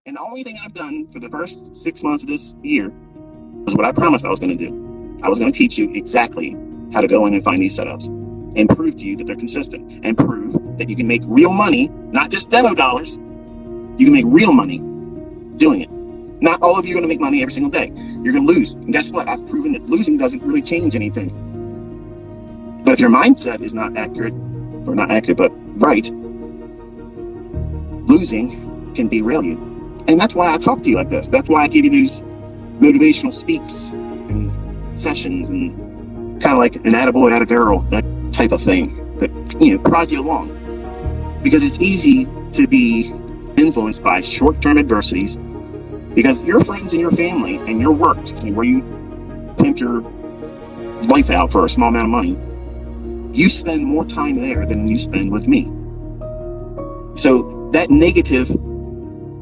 And the only thing I've done for the first 6 months of this year was what I promised I was going to do. I was going to teach you exactly how to go in and find these setups and prove to you that they're consistent and prove that you can make real money, not just demo dollars. You can make real money doing it. Not all of you are going to make money every single day. You're going to lose. And guess what? I've proven that losing doesn't really change anything. But if your mindset is not accurate, or not accurate, but right, losing can derail you. And that's why I talk to you like this. That's why I give you these motivational speaks and sessions and kind of like an attaboy, attagirl, that type of thing that, prod you along. Because it's easy to be influenced by short-term adversities because your friends and your family and your work, where you pimp your life out for a small amount of money, you spend more time there than you spend with me. So that negative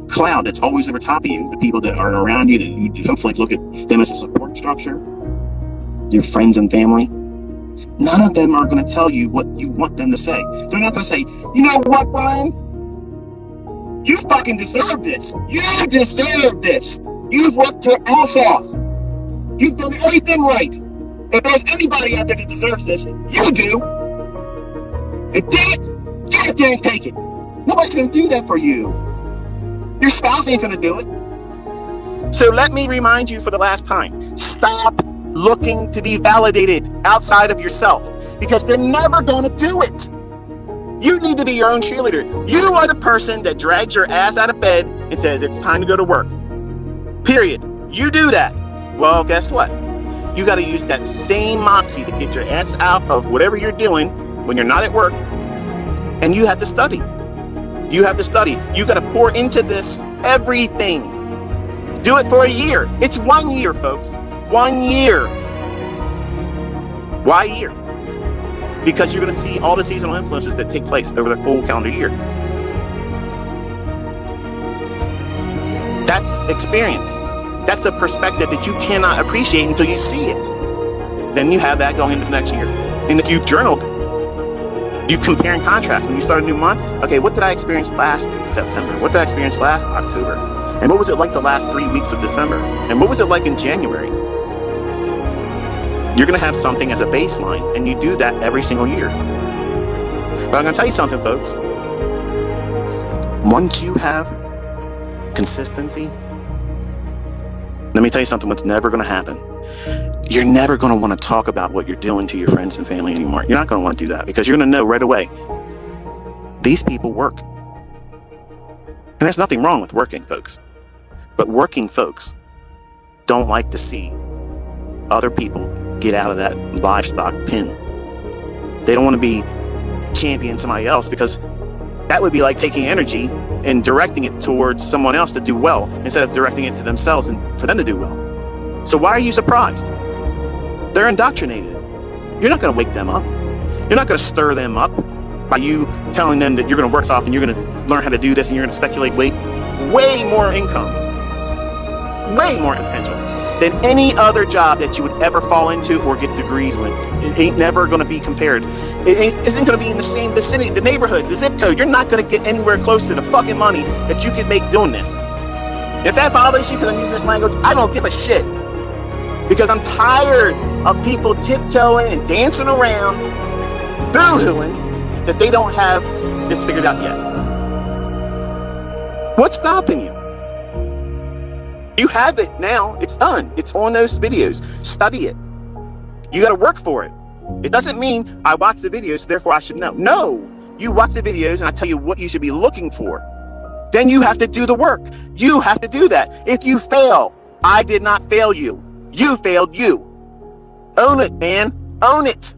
cloud that's always over top of you, the people that are around you, that you hopefully look at them as a support structure, your friends and family, none of them are going to tell you what you want them to say. They're not going to say, you know what, Brian? You fucking deserve this. You deserve this. You've worked your ass off. You've done everything right. If there's anybody out there that deserves this, you do. And damn it, get out there and take it. Nobody's going to do that for you. Your spouse ain't going to do it. So let me remind you for the last time, stop looking to be validated outside of yourself because they're never going to do it. You need to be your own cheerleader. You are the person that drags your ass out of bed and says it's time to go to work. Period. You do that. Well, guess what? You got to use that same moxie to get your ass out of whatever you're doing when you're not at work. And you have to study. You have to study. You got to pour into this everything. Do it for a year. It's 1 year, folks. 1 year. Why a year? Because you're going to see all the seasonal influences that take place over the full calendar year. That's experience. That's a perspective that you cannot appreciate until you see it. Then you have that going into the next year. And if you journaled, you compare and contrast. When you start a new month, okay, what did I experience last September? What did I experience last October? And what was it like the last 3 weeks of December? And what was it like in January? You're going to have something as a baseline, and you do that every single year. But I'm going to tell you something, folks. Once you have consistency, let me tell you something, what's never going to happen. You're never going to want to talk about what you're doing to your friends and family anymore. You're not going to want to do that because you're going to know right away, these people work. And there's nothing wrong with working, folks. But working folks don't like to see other people get out of that livestock pen. They don't want to be championing somebody else because that would be like taking energy and directing it towards someone else to do well instead of directing it to themselves and for them to do well. So why are you surprised? They're indoctrinated. You're not going to wake them up. You're not going to stir them up by you telling them that you're going to work soft and you're going to learn how to do this and you're going to speculate way more income, way more potential than any other job that you would ever fall into or get degrees with. It ain't never going to be compared. It isn't going to be in the same vicinity, the neighborhood, the zip code. You're not going to get anywhere close to the fucking money that you could make doing this. If that bothers you because I'm using this language, I don't give a shit. Because I'm tired of people tiptoeing and dancing around, boo-hooing that they don't have this figured out yet. What's stopping you? You have it now. It's done. It's on those videos. Study it. You got to work for it. It doesn't mean I watch the videos, therefore I should know. No, you watch the videos and I tell you what you should be looking for. Then you have to do the work. You have to do that. If you fail, I did not fail you. You failed you. Own it, man. Own it.